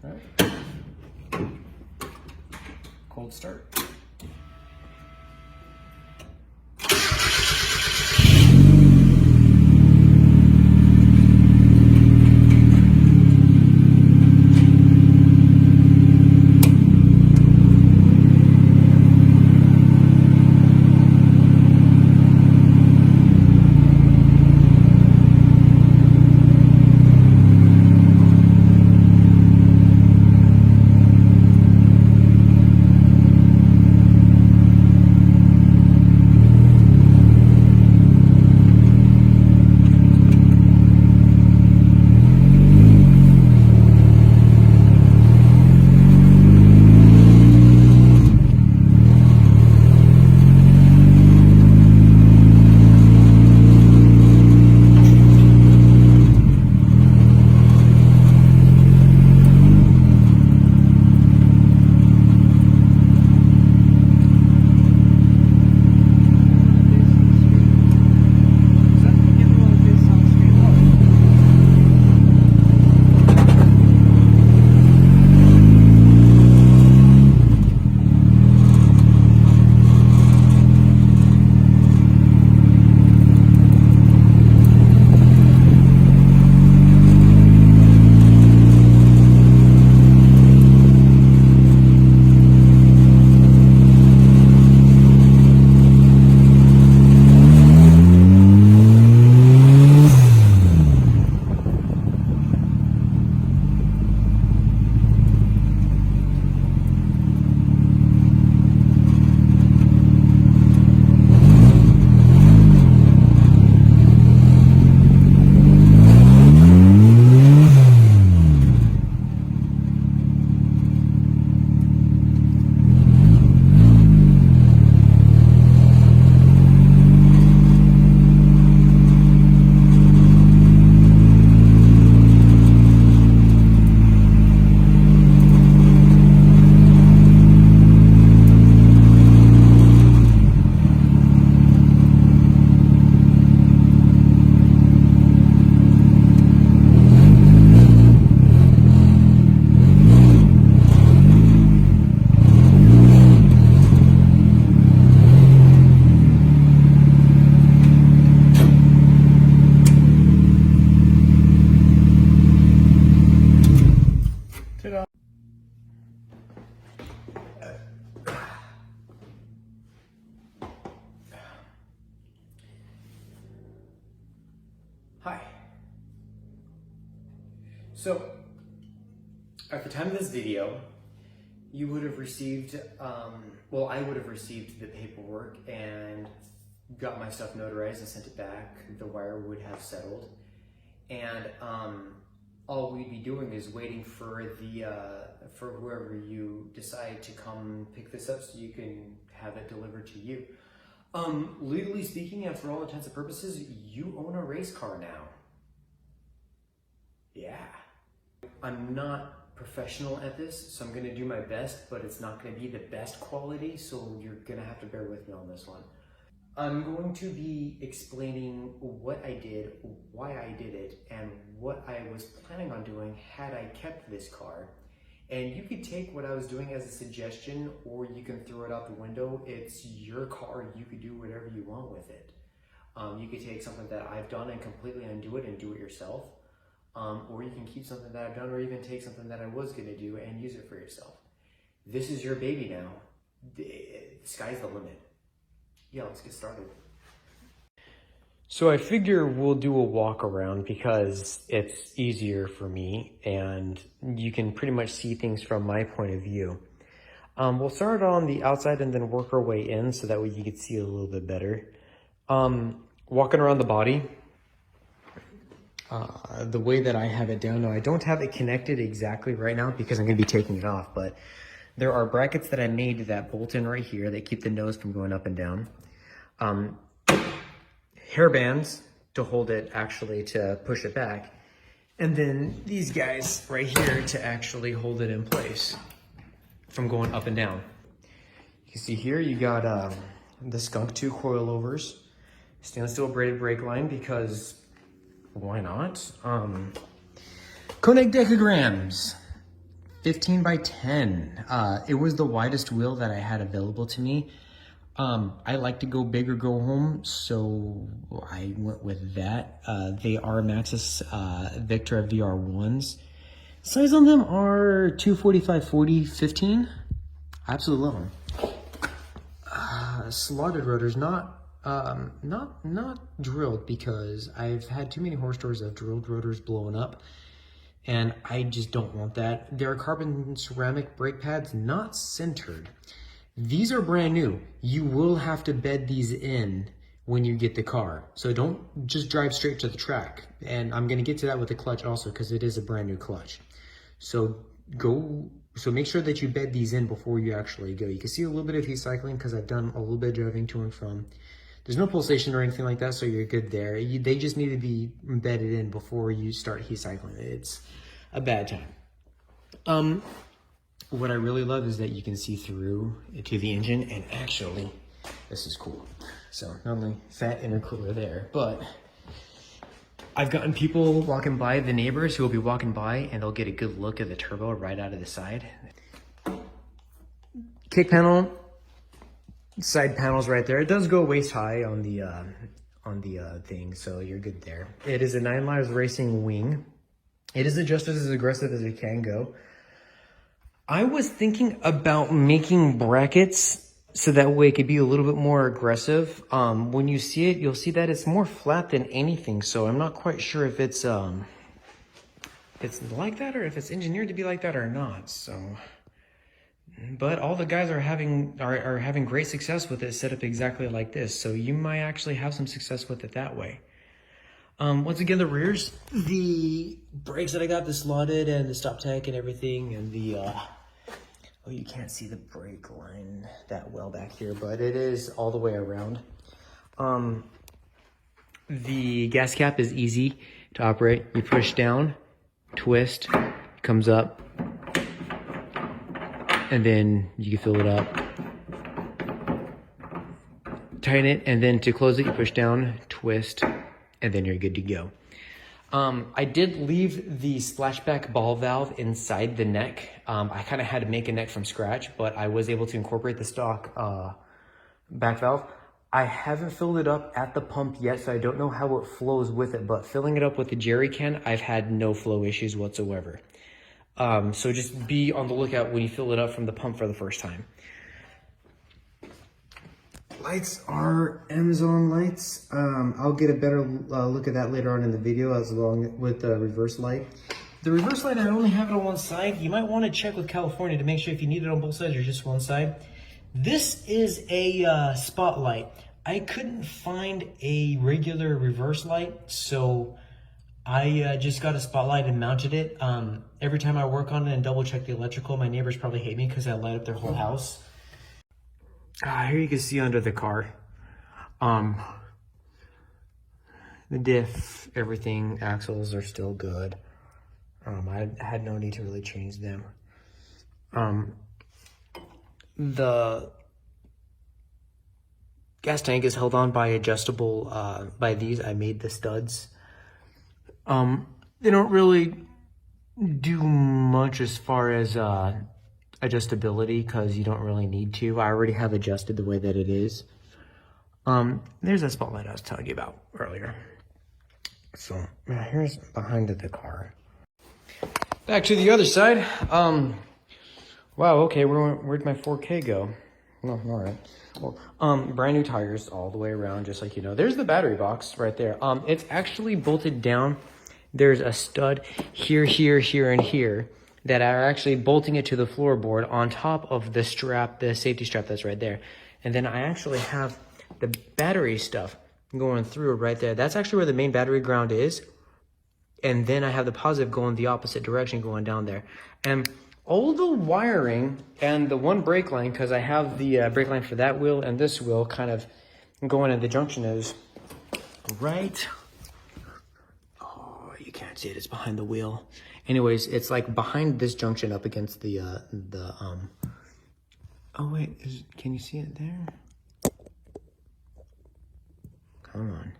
All right. Cold start. Hi. So, at the time of this video, you would have received, well, I would have received the paperwork and got my stuff notarized and sent it back. The wire would have settled. And all we'd be doing is waiting for for whoever you decide to come pick this up so you can have it delivered to you. Legally speaking, and for all intents and purposes, you own a race car now. Yeah. I'm not professional at this, so I'm gonna do my best, but it's not gonna be the best quality, so you're gonna have to bear with me on this one. I'm going to be explaining what I did, why I did it, and what I was planning on doing had I kept this car. And you could take what I was doing as a suggestion, or you can throw it out the window. It's your car, you could do whatever you want with it. You could take something that I've done and completely undo it and do it yourself. Or you can keep something that I've done, or even take something that I was gonna do and use it for yourself. This is your baby now. The sky's the limit. Yeah, let's get started. So I figure we'll do a walk around because it's easier for me and you can pretty much see things from my point of view. We'll start on the outside and then work our way in so that way you can see a little bit better. Walking around the body, the way that I have it down now, I don't have it connected exactly right now because I'm gonna be taking it off, but there are brackets that I made that bolt in right here that keep the nose from going up and down. Hair bands to hold it, actually to push it back. And then these guys right here to actually hold it in place from going up and down. You can see here you got the Skunk 2 coilovers, stainless steel braided brake line because why not? Koenig decograms, 15 by 10. It was the widest wheel that I had available to me. I like to go big or go home, so I went with that. They are Maxxis Victra VR1s. Size on them are 245, 40, 15. I absolutely love them. Slotted rotors, not drilled, because I've had too many horse stories of drilled rotors blowing up, and I just don't want that. They're carbon ceramic brake pads, not centered. These are brand new. You will have to bed these in when you get the car. So don't just drive straight to the track. And I'm gonna get to that with the clutch also, because it is a brand new clutch. So make sure that you bed these in before you actually go. You can see a little bit of heat cycling because I've done a little bit of driving to and from. There's no pulsation or anything like that, so you're good there. They just need to be bedded in before you start heat cycling. It's a bad time. What I really love is that you can see through to the engine, and actually, this is cool. So not only fat intercooler there, but I've gotten people walking by, the neighbors who will be walking by, and they'll get a good look at the turbo right out of the side. Kick panel, side panels right there. It does go waist high on the thing, so you're good there. It is a 9 Lives Racing wing. It is adjusted as aggressive as it can go. I was thinking about making brackets so that way it could be a little bit more aggressive. When you see it, you'll see that it's more flat than anything. So I'm not quite sure if it's like that or if it's engineered to be like that or not. So, but all the guys are having great success with it set up exactly like this. So you might actually have some success with it that way. Once again, the rears, the brakes that I got, the slotted and the stop tech and everything, and the oh, you can't see the brake line that well back here, but it is all the way around. The gas cap is easy to operate. You push down, twist, comes up, and then you can fill it up. Tighten it, and then to close it, you push down, twist, and then you're good to go. I did leave the splashback ball valve inside the neck. I kind of had to make a neck from scratch, but I was able to incorporate the stock back valve. I haven't filled it up at the pump yet, so I don't know how it flows with it, but filling it up with the jerry can, I've had no flow issues whatsoever. So just be on the lookout when you fill it up from the pump for the first time. Lights are Amazon lights. I'll get a better look at that later on in the video, as along with the reverse light. The reverse light, I only have it on one side. You might want to check with California to make sure if you need it on both sides or just one side. This is a spotlight. I couldn't find a regular reverse light, so I just got a spotlight and mounted it. Every time I work on it and double check the electrical, my neighbors probably hate me because I light up their whole house. Here you can see under the car, the diff, everything, axles are still good. I had no need to really change them. The gas tank is held on by adjustable, by these. I made the studs. They don't really do much as far as adjustability, because you don't really need to. I already have adjusted the way that it is. There's that spotlight I was telling you about earlier. So here's behind the car. Back to the other side. Wow, okay, where'd my 4K go? Oh, all right. Well, brand new tires all the way around, just like you know. There's the battery box right there. It's actually bolted down. There's a stud here, here, here, and here that are actually bolting it to the floorboard on top of the strap, the safety strap that's right there. And then I actually have the battery stuff going through right there. That's actually where the main battery ground is. And then I have the positive going the opposite direction going down there. And all the wiring and the one brake line, because I have the brake line for that wheel and this wheel kind of going in the junction is right. Oh, you can't see it. It's behind the wheel. Anyways, it's like behind this junction up against the oh wait, can you see it there? Come on.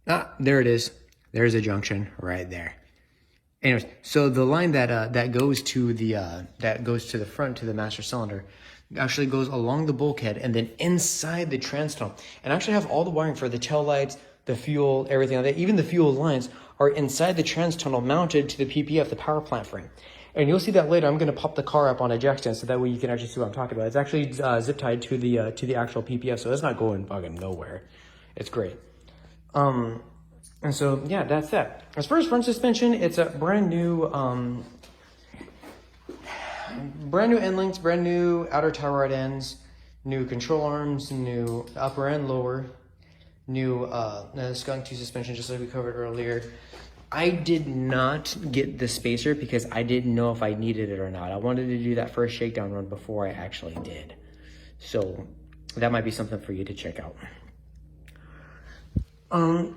Ah, there it is. There's a junction right there. Anyways, so the line that goes to the front to the master cylinder actually goes along the bulkhead and then inside the trans tunnel, and actually have all the wiring for the tail lights, the fuel, everything like that. Even the fuel lines are inside the trans tunnel mounted to the PPF, the power plant frame. And you'll see that later. I'm going to pop the car up on a jack stand so that way you can actually see what I'm talking about. It's actually zip tied to the actual PPF, so it's not going fucking nowhere. It's great. And so yeah, that's that. As far as front suspension, it's a brand new end links, brand new outer tie rod ends, new control arms, new upper and lower, new Skunk 2 suspension, just like we covered earlier. I did not get the spacer because I didn't know if I needed it or not. I wanted to do that first shakedown run before I actually did. So that might be something for you to check out.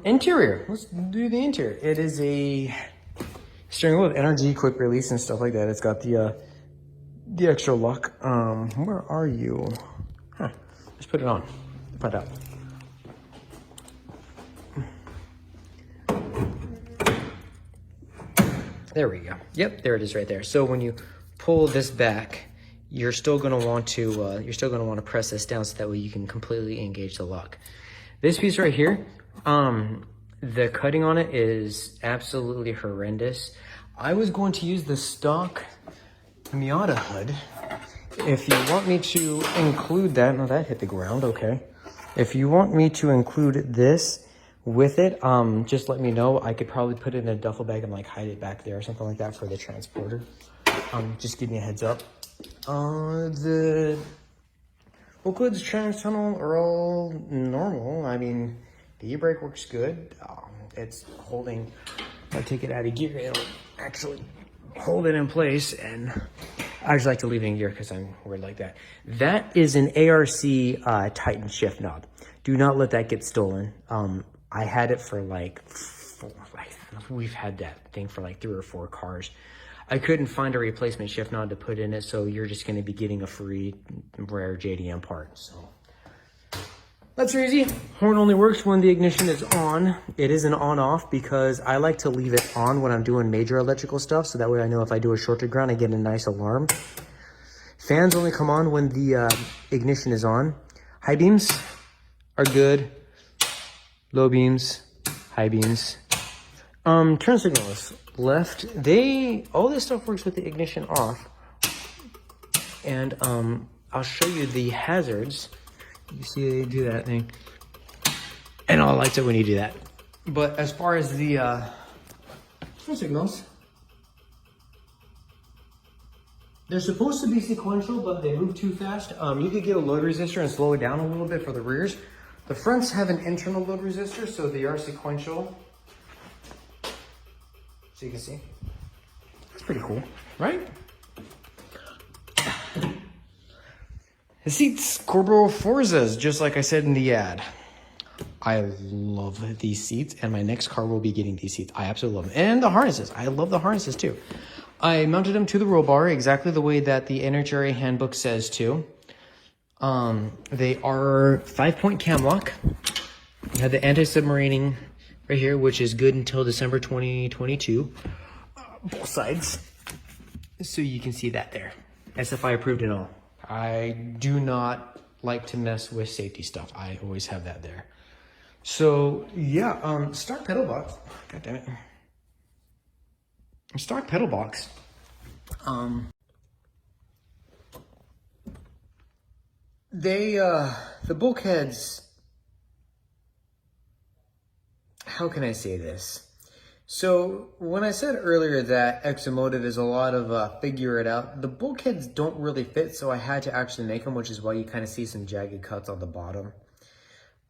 Interior. Let's do the interior. It is a steering wheel with NRG quick release and stuff like that. It's got the extra lock. Where are you? Huh. Let's put it on. Put it up. There we go. Yep, there it is right there. So when you pull this back, you're still going to want to press this down so that way you can completely engage the lock. This piece right here, the cutting on it is absolutely horrendous. I was going to use the stock Miata hood. If you want me to include that, no, that hit the ground, okay. If you want me to include this with it, just let me know. I could probably put it in a duffel bag and like hide it back there or something like that for the transporter. Just give me a heads up. The Oakley's trans tunnel are all normal. I mean, the e-brake works good. It's holding, if I take it out of gear, it'll actually hold it in place, and I just like to leave it in gear because I'm weird like that. That is an ARC Titan shift knob. Do not let that get stolen. I had it for we've had that thing for like 3 or 4 cars. I couldn't find a replacement shift knob to put in it, so you're just going to be getting a free rare JDM part. So that's easy. Horn only works when the ignition is on. It is an on-off because I like to leave it on when I'm doing major electrical stuff, so that way I know if I do a short to ground, I get a nice alarm. Fans only come on when the ignition is on. High beams are good. Low beams, high beams. Turn signals, left. All this stuff works with the ignition off. And I'll show you the hazards. You see they do that thing. And all lights up when you do that. But as far as the turn signals, they're supposed to be sequential, but they move too fast. You could get a load resistor and slow it down a little bit for the rears. The fronts have an internal load resistor, so they are sequential. So you can see. That's pretty cool, right? The seats, Corbeau Forzas, just like I said in the ad. I love these seats, and my next car will be getting these seats. I absolutely love them. And the harnesses. I love the harnesses too. I mounted them to the roll bar exactly the way that the NHRA handbook says to. They are 5-point cam lock. You have the anti-submarining right here, which is good until December 2022. Both sides. So you can see that there. SFI approved and all. I do not like to mess with safety stuff. I always have that there. So yeah, stock pedal box. God damn it. Stock pedal box. The bulkheads, how can I say this? So when I said earlier that Exomotive is a lot of figure it out, the bulkheads don't really fit, so I had to actually make them, which is why you kind of see some jagged cuts on the bottom.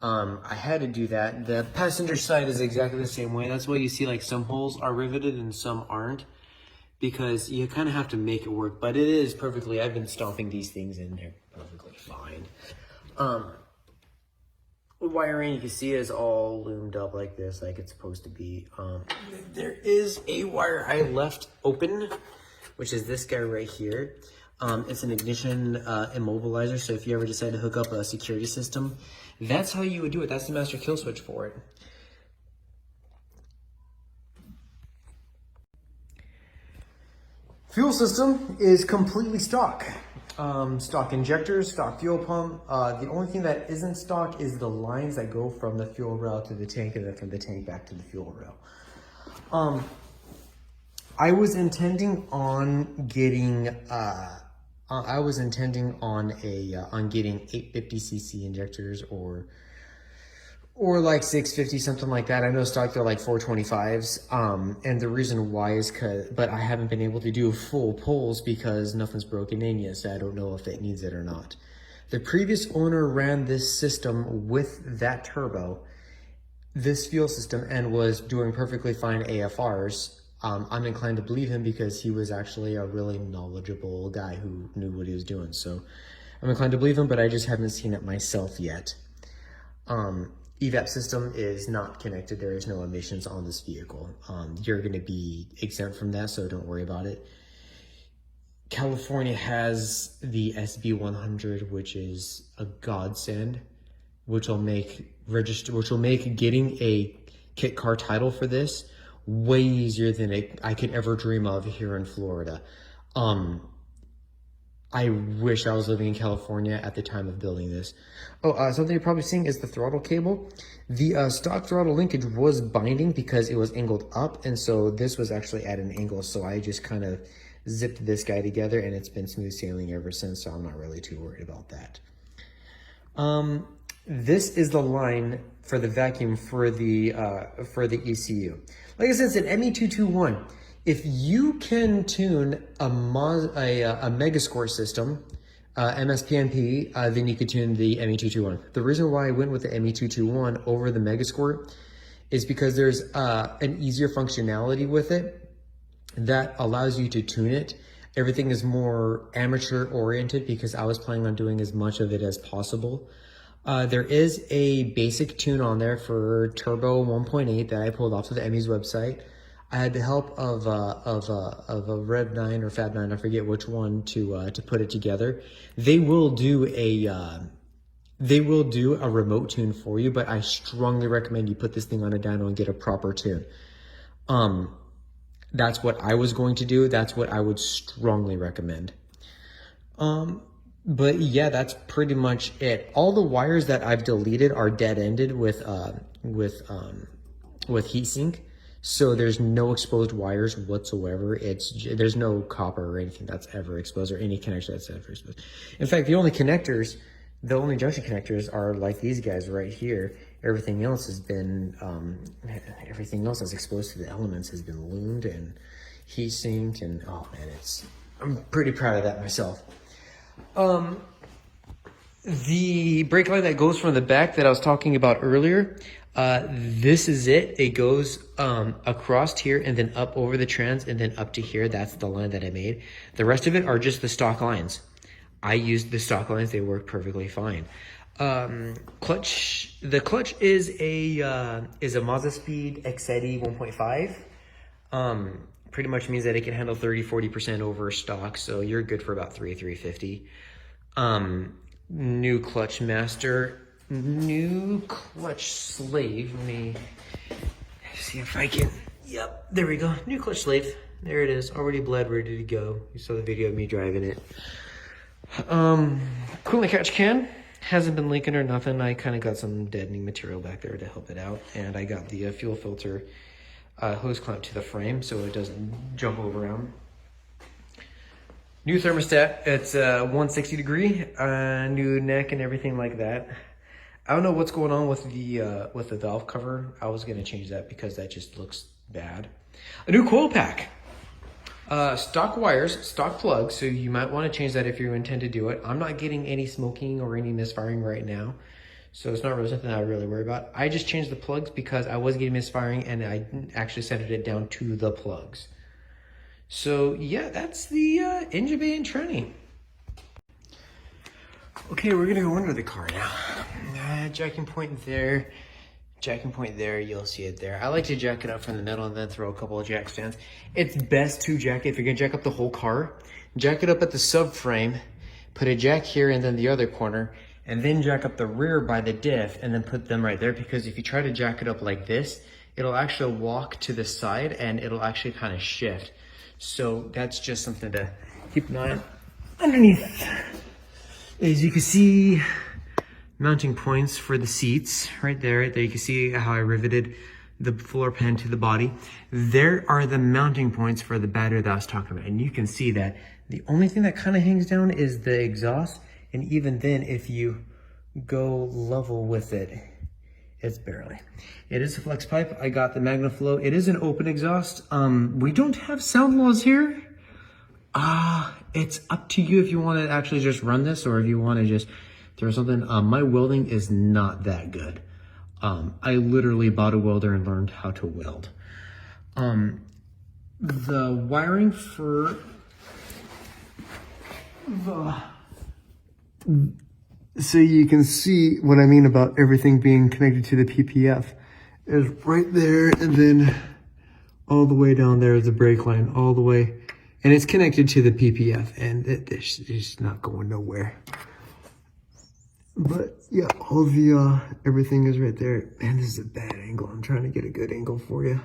I had to do that. The passenger side is exactly the same way. That's why you see like some holes are riveted and some aren't, because you kind of have to make it work. But it is perfectly, I've been stomping these things in there perfectly fine. Wiring, you can see, is all loomed up like this, like it's supposed to be. There is a wire I left open, which is this guy right here. It's an ignition immobilizer, so if you ever decide to hook up a security system, that's how you would do it. That's the master kill switch for it. Fuel system is completely stock. Stock injectors, stock fuel pump. The only thing that isn't stock is the lines that go from the fuel rail to the tank and then from the tank back to the fuel rail. I was intending on getting on getting 850cc injectors or like 650, something like that. I know stock they're like 425s. And the reason why is but I haven't been able to do full pulls because nothing's broken in yet, so I don't know if it needs it or not. The previous owner ran this system with that turbo, this fuel system, and was doing perfectly fine AFRs. I'm inclined to believe him because he was actually a really knowledgeable guy who knew what he was doing. So I'm inclined to believe him, but I just haven't seen it myself yet. EVAP system is not connected. There is no emissions on this vehicle. You're going to be exempt from that, so don't worry about it. California has the SB100, which is a godsend, which will make getting a kit car title for this way easier than I could ever dream of here in Florida. I wish I was living in California at the time of building this. Something you're probably seeing is the throttle cable. The stock throttle linkage was binding because it was angled up, and so this was actually at an angle, so I just kind of zipped this guy together, and it's been smooth sailing ever since, so I'm not really too worried about that. This is the line for the vacuum for the ECU. Like I said, it's an ME221. If you can tune a Megascore system, MSPNP, then you could tune the ME221. The reason why I went with the ME221 over the Megascore is because there's an easier functionality with it that allows you to tune it. Everything is more amateur oriented because I was planning on doing as much of it as possible. There is a basic tune on there for Turbo 1.8 that I pulled off of the Emmys website. I had the help of a Rev 9 or Fab 9, I forget which one, to put it together. They will do a remote tune for you, but I strongly recommend you put this thing on a dyno and get a proper tune. That's what I was going to do. That's what I would strongly recommend. But yeah, that's pretty much it. All the wires that I've deleted are dead-ended with heatsink. So there's no exposed wires whatsoever. There's no copper or anything that's ever exposed, or any connection that's ever exposed. In fact, the only junction connectors are like these guys right here. Everything else has been, everything else that's exposed to the elements has been loomed and heat sinked, and oh man, I'm pretty proud of that myself. The brake line that goes from the back that I was talking about earlier, this is it. It goes across here and then up over the trans and then up to here. That's the line that I made. The rest of it are just the stock lines. I used the stock lines. They work perfectly fine. Clutch. The clutch is a Mazdaspeed Exedi 1.5. Pretty much means that it can handle 30-40% over stock, so you're good for about 350. New clutch master. New clutch slave. Let me see if I can. Yep, there we go. New clutch slave. There it is. Already bled, ready to go. You saw the video of me driving it. Coolant catch can. Hasn't been leaking or nothing. I kind of got some deadening material back there to help it out. And I got the fuel filter hose clamp to the frame so it doesn't jump over around. New thermostat. It's 160 degree. New neck and everything like that. I don't know what's going on with the valve cover. I was gonna change that because that just looks bad. A new coil pack. Stock wires, stock plugs, so you might want to change that if you intend to do it. I'm not getting any smoking or any misfiring right now, so it's not really something I really worry about. I just changed the plugs because I was getting misfiring and I actually centered it down to the plugs. So yeah, that's the engine bay and tranny. Okay, we're gonna go under the car now. Jacking point there, you'll see it there. I like to jack it up from the middle and then throw a couple of jack stands. It's best to jack it, if you're gonna jack up the whole car, jack it up at the subframe, put a jack here and then the other corner, and then jack up the rear by the diff and then put them right there, because if you try to jack it up like this, it'll actually walk to the side and it'll actually kind of shift. So that's just something to keep an eye on. Underneath, as you can see, mounting points for the seats right there. You can see how I riveted the floor pan to the body. There are the mounting points for the battery that I was talking about. And you can see that the only thing that kind of hangs down is the exhaust. And even then, if you go level with it, it's barely. It is a flex pipe. I got the MagnaFlow. It is an open exhaust. We don't have sound laws here. It's up to you if you want to actually just run this or if you want to just throw something. My welding is not that good. I literally bought a welder and learned how to weld. The wiring for so you can see what I mean about everything being connected to the PPF is right there, and then all the way down there is the brake line, all the way. And it's connected to the PPF, and it's not going nowhere. But yeah, all the everything is right there. Man, this is a bad angle. I'm trying to get a good angle for you.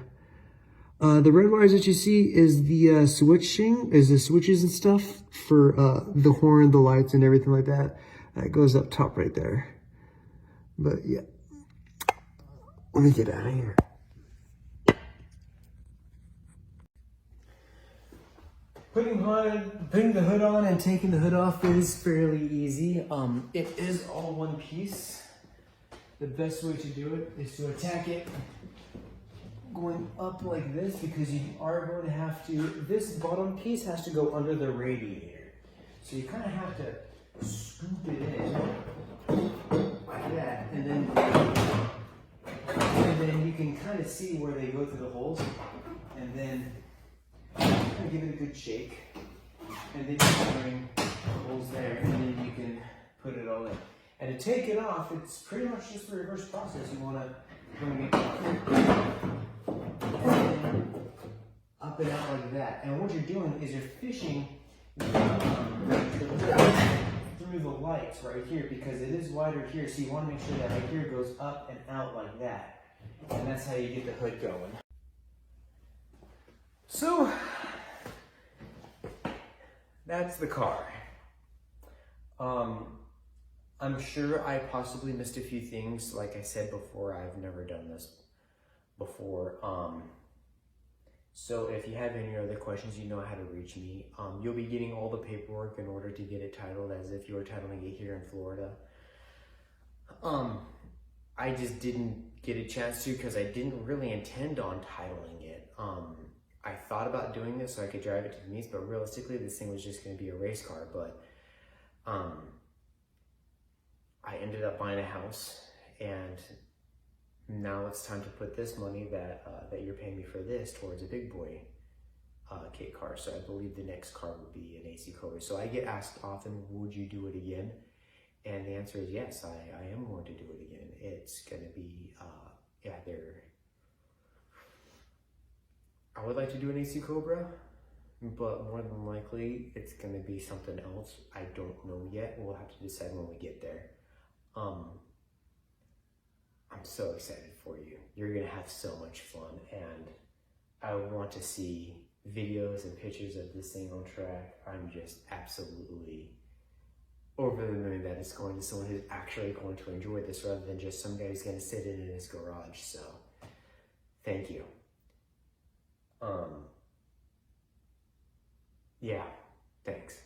The red wires that you see is the switches and stuff for the horn, the lights, and everything like that. That goes up top right there. But yeah, let me get out of here. Putting the hood on and taking the hood off is fairly easy. It is all one piece. The best way to do it is to attack it going up like this, because you are going to have to, this bottom piece has to go under the radiator. So you kind of have to scoop it in like that, and then you can kind of see where they go through the holes, and then give it a good shake, and then you can bring the holes there, and then you can put it all in. And to take it off, it's pretty much just the reverse process. You want to bring it up and out like that. And what you're doing is you're fishing through the lights right here, because it is wider here, so you want to make sure that right here goes up and out like that. And that's how you get the hood going. So that's the car. I'm sure I possibly missed a few things. Like I said before, I've never done this before. So if you have any other questions, you know how to reach me. You'll be getting all the paperwork in order to get it titled as if you were titling it here in Florida. I just didn't get a chance to, because I didn't really intend on titling it. I thought about doing this so I could drive it to the meets, but realistically this thing was just going to be a race car. But I ended up buying a house, and now it's time to put this money that you're paying me for this towards a big boy kit car. So I believe the next car would be an AC Cobra. So I get asked often, would you do it again? And the answer is yes, I am going to do it again. It's going to be either, I would like to do an AC Cobra, but more than likely it's going to be something else. I don't know yet. We'll have to decide when we get there. I'm so excited for you. You're going to have so much fun, and I want to see videos and pictures of this thing on track. I'm just absolutely over the moon that it's going to someone who's actually going to enjoy this rather than just some guy who's going to sit in his garage. So thank you. Yeah, thanks.